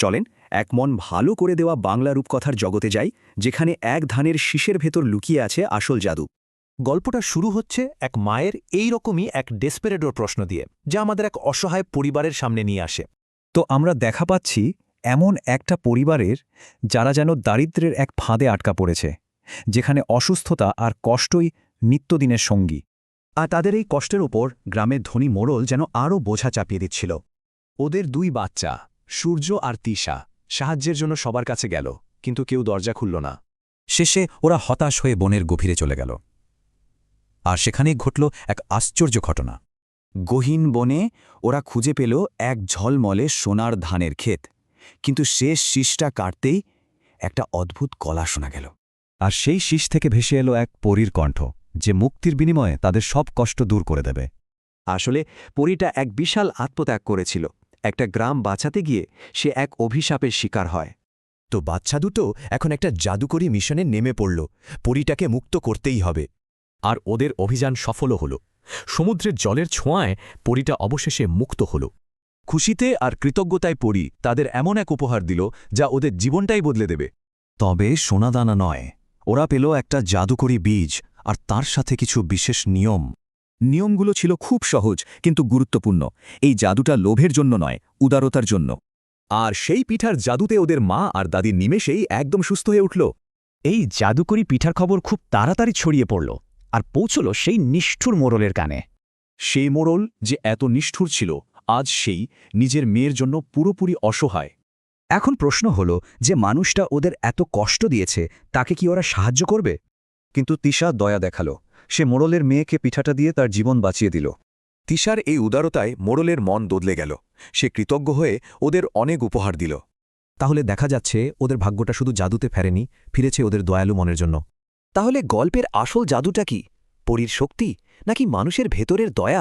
চলেন এক মন ভালো করে দেওয়া বাংলা রূপকথার জগতে যাই, যেখানে এক ধানের শীষের ভেতর লুকিয়ে আছে আসল জাদু। গল্পটা শুরু হচ্ছে এক মায়ের এই রকমই এক ডেসপেরেডোর প্রশ্ন দিয়ে, যা আমাদের এক অসহায় পরিবারের সামনে নিয়ে আসে। তো আমরা দেখা পাচ্ছি এমন একটা পরিবারের যারা যেন দারিদ্র্যের এক ফাঁদে আটকা পড়েছে, যেখানে অসুস্থতা আর কষ্টই নিত্যদিনের সঙ্গী। আর তাদের এই কষ্টের ওপর গ্রামের ধনী মোড়ল যেন আরও বোঝা চাপিয়ে দিচ্ছিল। ওদের দুই বাচ্চা, সূর্য আর তিশা, সাহায্যের জন্য সবার কাছে গেল, কিন্তু কেউ দরজা খুলল না। শেষে ওরা হতাশ হয়ে বনের গভীরে চলে গেল। আর সেখানেই ঘটল এক আশ্চর্য ঘটনা। গহীন বনে ওরা খুঁজে পেল এক ঝলমলে সোনার ধানের ক্ষেত, কিন্তু শেষ শীষটা কাটতেই একটা অদ্ভুত কলা শোনা গেল। আর সেই শীষ থেকে ভেসে এলো এক পরীর কণ্ঠ, যে মুক্তির বিনিময়ে তাদের সব কষ্ট দূর করে দেবে। আসলে পরীটা এক বিশাল আত্মত্যাগ করেছিল। একটা গ্রাম বাঁচাতে গিয়ে সে এক অভিশাপের শিকার হয়। তো বাচ্চা দুটো এখন একটা জাদুকরী মিশনে নেমে পড়ল, পরীটাকে মুক্ত করতেই হবে। আর ওদের অভিযান সফলও হল। সমুদ্রের জলের ছোঁয়ায় পরীটা অবশেষে মুক্ত হল। খুশিতে আর কৃতজ্ঞতায় পরী তাদের এমন এক উপহার দিল যা ওদের জীবনটাই বদলে দেবে। তবে সোনাদানা নয়, ওরা পেল একটা জাদুকরী বীজ, আর তার সাথে কিছু বিশেষ নিয়ম। নিয়মগুলো ছিল খুব সহজ কিন্তু গুরুত্বপূর্ণ। এই জাদুটা লোভের জন্য নয়, উদারতার জন্য। আর সেই পিঠার জাদুতে ওদের মা আর দাদির নিমেষেই একদম সুস্থ হয়ে উঠল। এই জাদুকরী পিঠার খবর খুব তাড়াতাড়ি ছড়িয়ে পড়ল আর পৌঁছল সেই নিষ্ঠুর মোড়লের কানে। সেই মোড়ল যে এত নিষ্ঠুর ছিল, আজ সেই নিজের মেয়ের জন্য পুরোপুরি অসহায়। এখন প্রশ্ন হল, যে মানুষটা ওদের এত কষ্ট দিয়েছে তাকে কি ওরা সাহায্য করবে? কিন্তু তিশা দয়া দেখালো। সে মোড়লের মেয়েকে পিঠাটা দিয়ে তার জীবন বাঁচিয়ে দিল। তিশার এই উদারতায় মোড়লের মন বদলে গেল। সে কৃতজ্ঞ হয়ে ওদের অনেক উপহার দিল। তাহলে দেখা যাচ্ছে ওদের ভাগ্যটা শুধু জাদুতে ফেরেনি, ফিরেছে ওদের দয়ালু মনের জন্য। তাহলে গল্পের আসল জাদুটা কি? পরীর শক্তি নাকি মানুষের ভেতরের দয়া?